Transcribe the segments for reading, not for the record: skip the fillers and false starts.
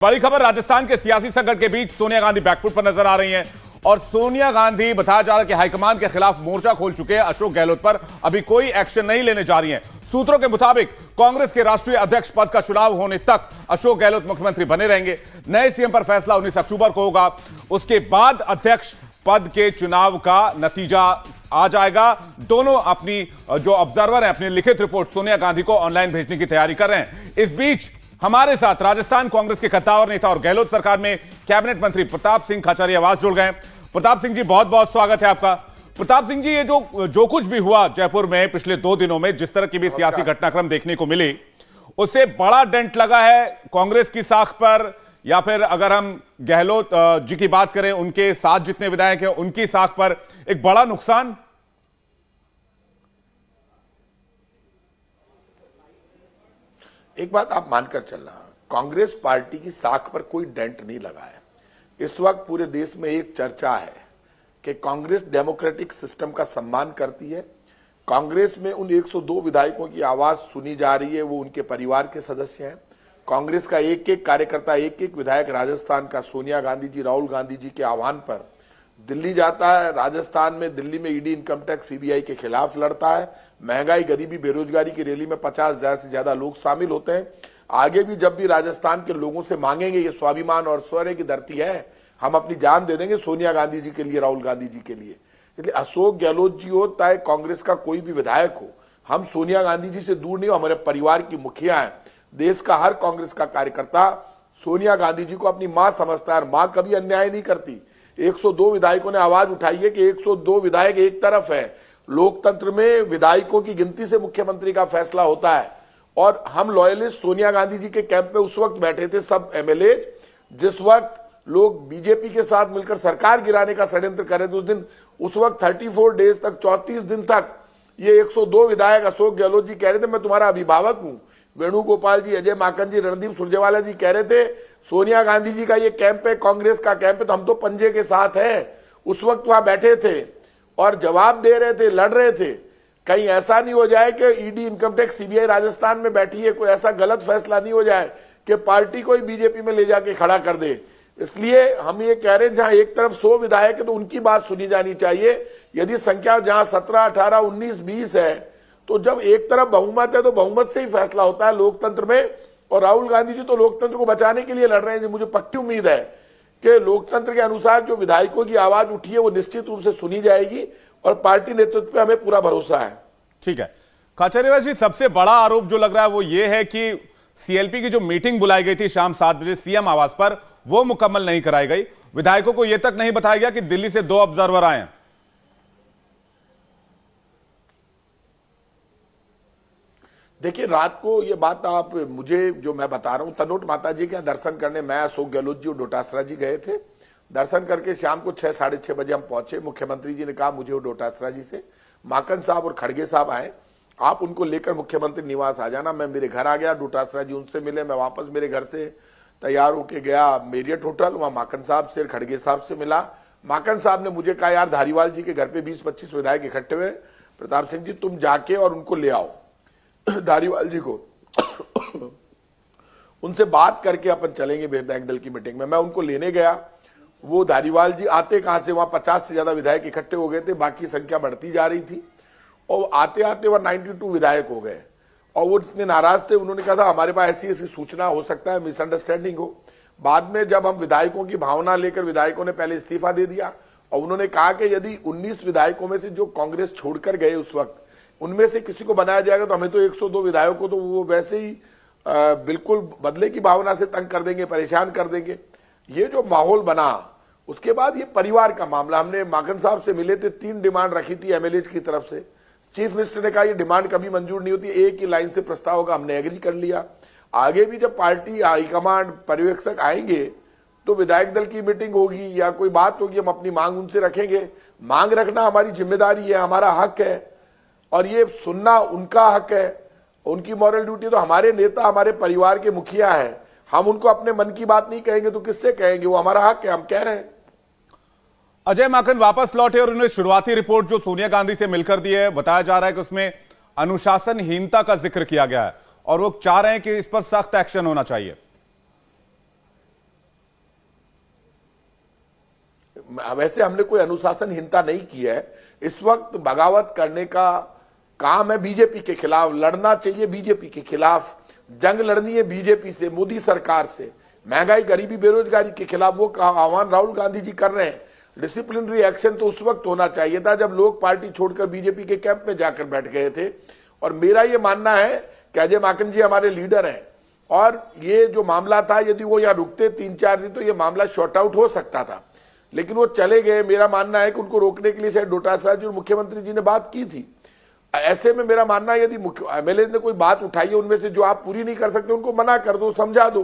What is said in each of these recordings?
बड़ी खबर, राजस्थान के सियासी संकट के बीच सोनिया गांधी बैकफुट पर नजर आ रही हैं और सोनिया गांधी बताया जा रहा है कि हाईकमान के खिलाफ मोर्चा खोल चुके हैं। अशोक गहलोत पर अभी कोई एक्शन नहीं लेने जा रही हैं। सूत्रों के मुताबिक कांग्रेस के राष्ट्रीय अध्यक्ष पद का चुनाव होने तक अशोक गहलोत मुख्यमंत्री बने रहेंगे। नए सीएम पर फैसला 19 अक्टूबर को होगा। उसके बाद अध्यक्ष पद के चुनाव का नतीजा आ जाएगा। दोनों अपनी जो ऑब्जर्वर है अपनी लिखित रिपोर्ट सोनिया गांधी को ऑनलाइन भेजने की तैयारी कर रहे हैं। इस बीच हमारे साथ राजस्थान कांग्रेस के कद्दावर नेता और गहलोत सरकार में कैबिनेट मंत्री प्रताप सिंह खाचरियावास जुड़ गए। प्रताप सिंह जी, बहुत बहुत स्वागत है आपका। प्रताप सिंह जी, ये जो कुछ भी हुआ जयपुर में पिछले 2 दिनों में, जिस तरह की भी सियासी घटनाक्रम देखने को मिली, उससे बड़ा डेंट लगा है कांग्रेस की साख पर, या फिर अगर हम गहलोत जी की बात करें, उनके साथ जितने विधायक हैं उनकी साख पर एक बड़ा नुकसान? एक बात आप मानकर चलना, कांग्रेस पार्टी की साख पर कोई डेंट नहीं लगा है। इस वक्त पूरे देश में एक चर्चा है कि कांग्रेस डेमोक्रेटिक सिस्टम का सम्मान करती है। कांग्रेस में उन 102 विधायकों की आवाज सुनी जा रही है, वो उनके परिवार के सदस्य हैं। कांग्रेस का एक एक कार्यकर्ता, एक एक विधायक राजस्थान का सोनिया गांधी जी, राहुल गांधी जी के आह्वान पर दिल्ली जाता है। राजस्थान में, दिल्ली में ईडी, इनकम टैक्स, सीबीआई के खिलाफ लड़ता है। महंगाई, गरीबी, बेरोजगारी की रैली में 50,000 से ज्यादा लोग शामिल होते हैं। आगे भी जब भी राजस्थान के लोगों से मांगेंगे, ये स्वाभिमान और शौर्य की धरती है, हम अपनी जान दे देंगे सोनिया गांधी जी के लिए, राहुल गांधी जी के लिए। इसलिए अशोक गहलोत जी हो, चाहे कांग्रेस का कोई भी विधायक हो, हम सोनिया गांधी जी से दूर नहीं हो। हमारे परिवार की मुखिया है। देश का हर कांग्रेस का कार्यकर्ता सोनिया गांधी जी को अपनी मां समझता है। मां कभी अन्याय नहीं करती। 102 विधायकों ने आवाज उठाई है कि 102 विधायक एक तरफ है। लोकतंत्र में विधायकों की गिनती से मुख्यमंत्री का फैसला होता है। और हम लॉयलिस्ट सोनिया गांधी जी के कैंप में उस वक्त बैठे थे, सब एमएलए, जिस वक्त लोग बीजेपी के साथ मिलकर सरकार गिराने का षड्यंत्र कर रहे थे। उस दिन, उस वक्त 34 डेज तक, 34 दिन तक ये 102 विधायक अशोक गहलोत जी कह रहे थे मैं तुम्हारा अभिभावक हूं। वेणुगोपाल जी, अजय माकन जी, रणदीप सुरजेवाला जी कह रहे थे सोनिया गांधी जी का ये कैंप है, कांग्रेस का कैंप है, तो हम तो पंजे के साथ हैं। उस वक्त वहां बैठे थे और जवाब दे रहे थे, लड़ रहे थे। कहीं ऐसा नहीं हो जाए कि ED, income tax, CBI Rajasthan में बैठी है, कोई ऐसा गलत फैसला नहीं हो जाए कि पार्टी को ही बीजेपी में ले जाके खड़ा कर दे। इसलिए हम ये कह रहे हैं, जहां एक तरफ 100 विधायक है तो उनकी बात सुनी जानी चाहिए। यदि संख्या जहां 17, 18, 19, 20 है, तो जब एक तरफ बहुमत है तो बहुमत से ही फैसला होता है लोकतंत्र में। और राहुल गांधी जी तो लोकतंत्र को बचाने के लिए लड़ रहे हैं। मुझे पक्की उम्मीद है कि लोकतंत्र के अनुसार जो विधायकों की आवाज उठी है वो निश्चित रूप से सुनी जाएगी और पार्टी नेतृत्व पे हमें पूरा भरोसा है। ठीक है खाचरियावास जी, सबसे बड़ा आरोप जो लग रहा है वो ये है कि सीएलपी की जो मीटिंग बुलाई गई थी शाम 7 बजे सीएम आवास पर, वो मुकम्मल नहीं कराई गई। विधायकों को यह तक नहीं बताया गया कि दिल्ली से 2 ऑब्जर्वर आए हैं। देखिए, रात को ये बात आप मुझे जो मैं बता रहा हूं, तनोट माता जी के यहाँ दर्शन करने मैं, अशोक गहलोत जी और डोटासरा जी गए थे। दर्शन करके शाम को 6, 6:30 बजे हम पहुंचे। मुख्यमंत्री जी ने कहा मुझे और डोटासरा जी से, माकन साहब और खड़गे साहब आए, आप उनको लेकर मुख्यमंत्री निवास आ जाना। मैं मेरे घर आ गया, डोटासरा जी उनसे मिले। मैं वापस मेरे घर से तैयार होके गया मेरियट होटल, वहां माकन साहब से, खड़गे साहब से मिला। माकन साहब ने मुझे कहा, यार धारीवाल जी के घर पे 20-25 विधायक इकट्ठे हुए, प्रताप सिंह जी तुम जाके और उनको ले आओ धारीवाल जी को उनसे बात करके अपन चलेंगे विधायक दल की मीटिंग में। मैं उनको लेने गया। वो धारीवाल जी आते कहां से, वहां 50 से ज्यादा विधायक इकट्ठे हो गए थे, बाकी संख्या बढ़ती जा रही थी और आते आते वह 92 विधायक हो गए। और वो इतने नाराज थे, उन्होंने कहा था हमारे पास ऐसी ऐसी सूचना, हो सकता है मिसअंडरस्टैंडिंग हो। बाद में जब हम विधायकों की भावना लेकर, विधायकों ने पहले इस्तीफा दे दिया और उन्होंने कहा कि यदि 19 विधायकों में से जो कांग्रेस छोड़कर गए उस वक्त, उनमें से किसी को बनाया जाएगा तो हमें तो 102 विधायकों तो वो वैसे ही बिल्कुल बदले की भावना से तंग कर देंगे, परेशान कर देंगे। ये जो माहौल बना, उसके बाद ये परिवार का मामला, हमने माकन साहब से मिले थे, 3 डिमांड रखी थी एमएलए की तरफ से। चीफ मिनिस्टर ने कहा ये डिमांड कभी मंजूर नहीं होती, एक ही लाइन से प्रस्ताव होगा, हमने एग्री कर लिया। आगे भी जब पार्टी हाईकमांड, पर्यवेक्षक आएंगे तो विधायक दल की मीटिंग होगी या कोई बात होगी, हम अपनी मांग उनसे रखेंगे। मांग रखना हमारी जिम्मेदारी है, हमारा हक है और ये सुनना उनका हक है, उनकी मॉरल ड्यूटी। तो हमारे नेता हमारे परिवार के मुखिया है, हम उनको अपने मन की बात नहीं कहेंगे तो किससे कहेंगे? वो हमारा हक है, हम कह रहे हैं। अजय माकन वापस लौटे और उन्होंने शुरुआती रिपोर्ट जो सोनिया गांधी से मिलकर दी है, बताया जा रहा है कि उसमें अनुशासनहीनता का जिक्र किया गया है और वो चाह रहे हैं कि इस पर सख्त एक्शन होना चाहिए। वैसे हमने कोई अनुशासनहीनता नहीं की है। इस वक्त बगावत करने का काम है बीजेपी के खिलाफ, लड़ना चाहिए बीजेपी के खिलाफ, जंग लड़नी है बीजेपी से, मोदी सरकार से, महंगाई गरीबी बेरोजगारी के खिलाफ वो आह्वान राहुल गांधी जी कर रहे हैं। डिसिप्लिनरी एक्शन तो उस वक्त होना चाहिए था जब लोग पार्टी छोड़कर बीजेपी के कैंप में जाकर बैठ गए थे। और मेरा ये मानना है कि अजय माकन जी हमारे लीडर हैं, और ये जो मामला था यदि वो यहाँ रुकते 3-4 दिन तो ये मामला शॉर्ट आउट हो सकता था, लेकिन वो चले गए। मेरा मानना है कि उनको रोकने के लिए शायद डोटासरा जी और मुख्यमंत्री जी ने बात की थी। ऐसे में मेरा मानना है यदि एमएलए ने कोई बात उठाई है उनमें से जो आप पूरी नहीं कर सकते उनको मना कर दो, समझा दो,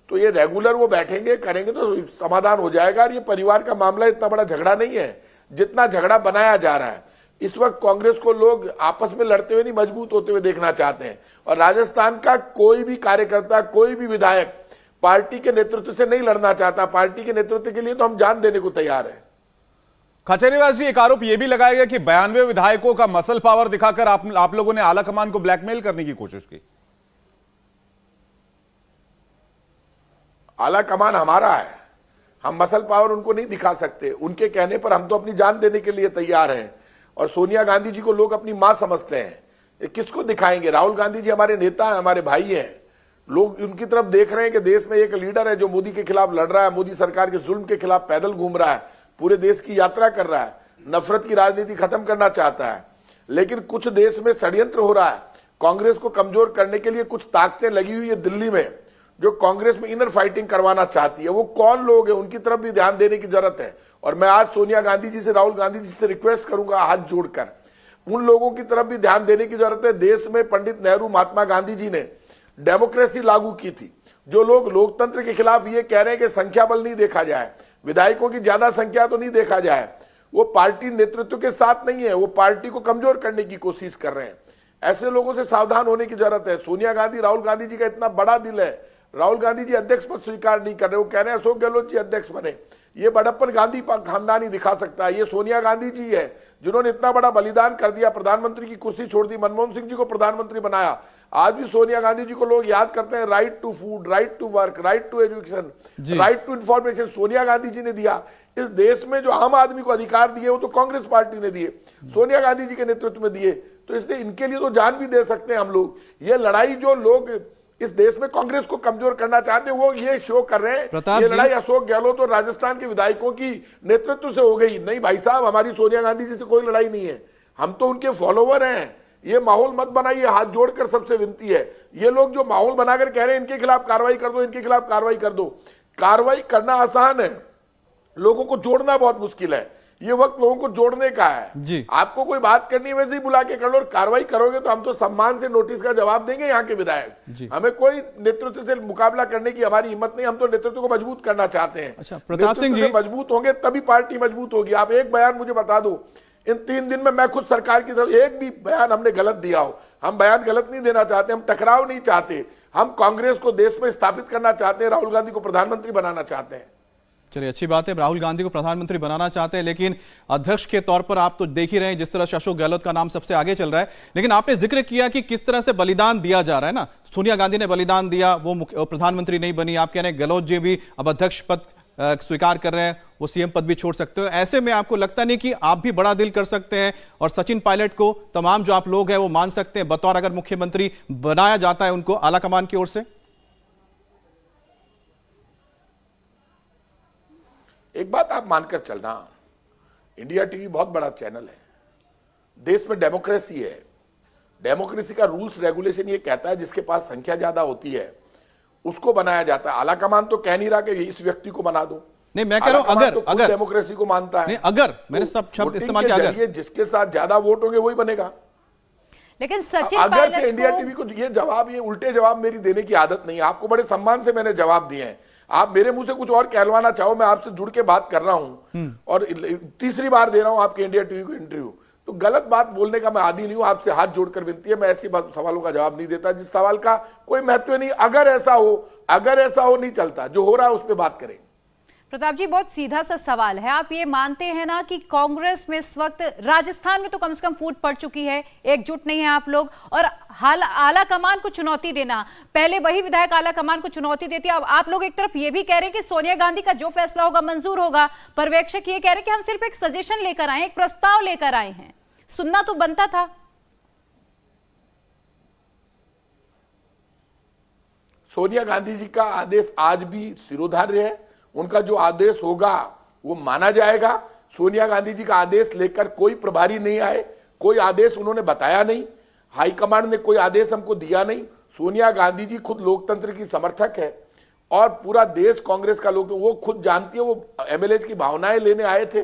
तो ये रेगुलर वो बैठेंगे करेंगे तो समाधान हो जाएगा। और ये परिवार का मामला इतना बड़ा झगड़ा नहीं है जितना झगड़ा बनाया जा रहा है। इस वक्त कांग्रेस को लोग आपस में लड़ते हुए नहीं, मजबूत होते हुए देखना चाहते हैं। और राजस्थान का कोई भी कार्यकर्ता, कोई भी विधायक पार्टी के नेतृत्व से नहीं लड़ना चाहता। पार्टी के नेतृत्व के लिए तो हम जान देने को तैयार हैं। खचेरीवास जी, एक आरोप यह भी लगाया गया कि 92 विधायकों का मसल पावर दिखाकर आप लोगों ने आला कमान को ब्लैकमेल करने की कोशिश की। आला कमान हमारा है, हम मसल पावर उनको नहीं दिखा सकते। उनके कहने पर हम तो अपनी जान देने के लिए तैयार हैं। और सोनिया गांधी जी को लोग अपनी मां समझते हैं, ये किसको दिखाएंगे? राहुल गांधी जी हमारे नेता हैं, हमारे भाई हैं। लोग उनकी तरफ देख रहे हैं कि देश में एक लीडर है जो मोदी के खिलाफ लड़ रहा है, मोदी सरकार के जुल्म के खिलाफ पैदल घूम रहा है, पूरे देश की यात्रा कर रहा है, नफरत की राजनीति खत्म करना चाहता है। लेकिन कुछ देश में षड्यंत्र हो रहा है कांग्रेस को कमजोर करने के लिए। कुछ ताकतें लगी हुई है दिल्ली में जो कांग्रेस में इनर फाइटिंग करवाना चाहती है। वो कौन लोग हैं, उनकी तरफ भी ध्यान देने की जरूरत है। और मैं आज सोनिया गांधी जी से, राहुल गांधी जी से रिक्वेस्ट करूंगा हाथ जोड़कर, उन लोगों की तरफ भी ध्यान देने की जरूरत है। देश में पंडित नेहरू, महात्मा गांधी जी ने डेमोक्रेसी लागू की थी। जो लोग लोकतंत्र के खिलाफ ये कह रहे हैं कि संख्या बल नहीं देखा जाए, विधायकों की ज्यादा संख्या तो नहीं देखा जाए, वो पार्टी नेतृत्व के साथ नहीं है, वो पार्टी को कमजोर करने की कोशिश कर रहे हैं। ऐसे लोगों से सावधान होने की जरूरत है। सोनिया गांधी, राहुल गांधी जी का इतना बड़ा दिल है, राहुल गांधी जी अध्यक्ष पद स्वीकार नहीं कर रहे, वो कह रहे हैं अशोक गहलोत जी अध्यक्ष बने। ये बड़प्पन गांधी खानदान ही दिखा सकता है। ये सोनिया गांधी जी है जिन्होंने इतना बड़ा बलिदान कर दिया, प्रधानमंत्री की कुर्सी छोड़ दी, मनमोहन सिंह जी को प्रधानमंत्री बनाया। आज भी सोनिया गांधी जी को लोग याद करते हैं। Right to food, right to work, right to education, right to information Sonia Gandhi ji ने दिया। इस देश में जो आम आदमी को अधिकार दिए वो तो कांग्रेस पार्टी ने दिए, सोनिया गांधी जी के नेतृत्व में दिए। तो इसलिए इनके लिए तो जान भी दे सकते हैं हम लोग। ये लड़ाई जो लोग इस देश में कांग्रेस को कमजोर करना चाहते हैं वो ये शो कर रहे हैं। ये लड़ाई अशोक गहलोत और राजस्थान के विधायकों की नेतृत्व से हो गई। नहीं भाई साहब, हमारी सोनिया गांधी जी से कोई लड़ाई नहीं है, हम तो उनके फॉलोवर हैं। ये माहौल मत बनाइए, हाथ जोड़कर सबसे विनती है। ये लोग जो माहौल बनाकर कह रहे हैं इनके खिलाफ कार्रवाई कर दो, इनके खिलाफ कार्रवाई कर दो, कार्रवाई करना आसान है, लोगों को जोड़ना बहुत मुश्किल है। ये वक्त लोगों को जोड़ने का है जी। आपको कोई बात करनी है वैसे ही बुला के कर लो, कार्रवाई करोगे तो हम तो सम्मान से नोटिस का जवाब देंगे। यहाँ के विधायक, हमें कोई नेतृत्व से मुकाबला करने की हमारी हिम्मत नहीं, हम तो नेतृत्व को मजबूत करना चाहते हैं। अच्छा, प्रताप सिंह जी, मजबूत होंगे तभी पार्टी मजबूत होगी। आप एक बयान मुझे बता दो, इन 3 दिन में मैं खुद सरकार की तरफ एक भी बयान हमने गलत दिया हो? हम बयान गलत नहीं देना चाहते, हम टकराव नहीं चाहते, हम कांग्रेस को देश में स्थापित करना चाहते हैं, राहुल गांधी को प्रधानमंत्री बनाना चाहते हैं। चलिए, अच्छी बात है, राहुल गांधी को प्रधानमंत्री बनाना चाहते हैं, लेकिन अध्यक्ष के तौर पर आप तो देख ही रहे हैं जिस तरह से अशोक गहलोत का नाम सबसे आगे चल रहा है। लेकिन आपने जिक्र किया कि किस तरह से बलिदान दिया जा रहा है ना, सोनिया गांधी ने बलिदान दिया, वो प्रधानमंत्री नहीं बनी। आप कह रहे हैं गहलोत जी भी अब अध्यक्ष पद स्वीकार कर रहे हैं, वो सीएम पद भी छोड़ सकते हो। ऐसे में आपको लगता नहीं कि आप भी बड़ा दिल कर सकते हैं और सचिन पायलट को, तमाम जो आप लोग हैं वो मान सकते हैं बतौर अगर मुख्यमंत्री बनाया जाता है उनको आलाकमान की ओर से? एक बात आप मानकर चलना, इंडिया टीवी बहुत बड़ा चैनल है, देश में डेमोक्रेसी है। डेमोक्रेसी का रूल्स रेगुलेशन ये कहता है जिसके पास संख्या ज्यादा होती है उसको बनाया जाता है। आलाकमान तो कह नहीं रहा कि इस व्यक्ति को बना दो। नहीं, मैं कह रहा हूं अगर अगर डेमोक्रेसी को मानता है, नहीं, अगर मैंने सब शब्द इस्तेमाल किया, अगर जिसके साथ ज्यादा वोट होंगे वही बनेगा। लेकिन सचिन अगर से इंडिया टीवी को ये जवाब, ये उल्टे जवाब मेरी देने की आदत नहीं है। आपको बड़े सम्मान से मैंने जवाब दिए हैं, आप मेरे मुंह से कुछ और कहलवाना चाहो, मैं आपसे जुड़ के बात कर रहा हूं और तीसरी बार दे रहा हूं आपके इंडिया टीवी को इंटरव्यू। तो गलत बात बोलने का मैं आदी नहीं हूं, आपसे हाथ जोड़कर विनती है, मैं ऐसी सवालों का जवाब नहीं देता जिस सवाल का कोई महत्व नहीं। अगर ऐसा हो नहीं चलता, जो हो रहा है उस पर बात करेंगे। प्रताप जी, बहुत सीधा सा सवाल है। आप ये मानते हैं ना कि कांग्रेस में इस वक्त राजस्थान में तो कम से कम फूट पड़ चुकी है, एकजुट नहीं है आप लोग, और आला कमान को चुनौती देना, पहले वही विधायक आला कमान को चुनौती देती है। अब आप लोग एक तरफ ये भी कह रहे हैं कि सोनिया गांधी का जो फैसला होगा मंजूर होगा, पर्यवेक्षक ये कह रहे हैं कि हम सिर्फ एक सजेशन लेकर आए, एक प्रस्ताव लेकर आए हैं। सुनना तो बनता था। सोनिया गांधी जी का आदेश आज भी सिरोधार्य है। उनका जो आदेश होगा वो माना जाएगा। सोनिया गांधी जी का आदेश लेकर कोई प्रभारी नहीं आए, कोई आदेश उन्होंने बताया नहीं, हाईकमांड ने कोई आदेश हमको दिया नहीं। सोनिया गांधी जी खुद लोकतंत्र की समर्थक है और पूरा देश कांग्रेस का लोग, वो खुद जानती है, वो एमएलए की भावनाएं लेने आए थे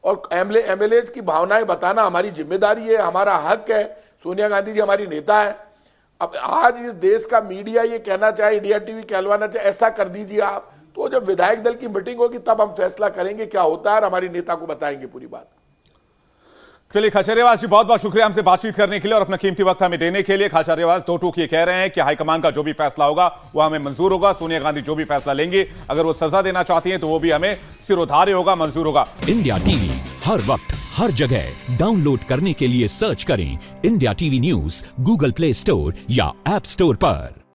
और एमएलए की भावनाएं बताना हमारी जिम्मेदारी है, हमारा हक है। सोनिया गांधी जी हमारी नेता है। अब आज इस देश का मीडिया ये कहना चाहे, इंडिया टीवी कहलवाना चाहे, ऐसा कर दीजिए आप, तो जब विधायक दल की मीटिंग होगी तब हम फैसला करेंगे क्या होता है और हमारी नेता को बताएंगे पूरी बात। चलिए खाचरियावास जी, बहुत बहुत शुक्रिया हमसे बातचीत करने के लिए और अपना कीमती वक्त हमें देने के लिए। खाचरियावास दो टूक ये कह रहे हैं कि हाईकमान का जो भी फैसला होगा वो हमें मंजूर होगा। सोनिया गांधी जो भी फैसला लेंगी, अगर वो सजा देना चाहती हैं तो वो भी हमें सिरोधार्य होगा, मंजूर होगा। इंडिया टीवी हर वक्त हर जगह डाउनलोड करने के लिए सर्च करें India TV news Google play store या ऐप स्टोर पर।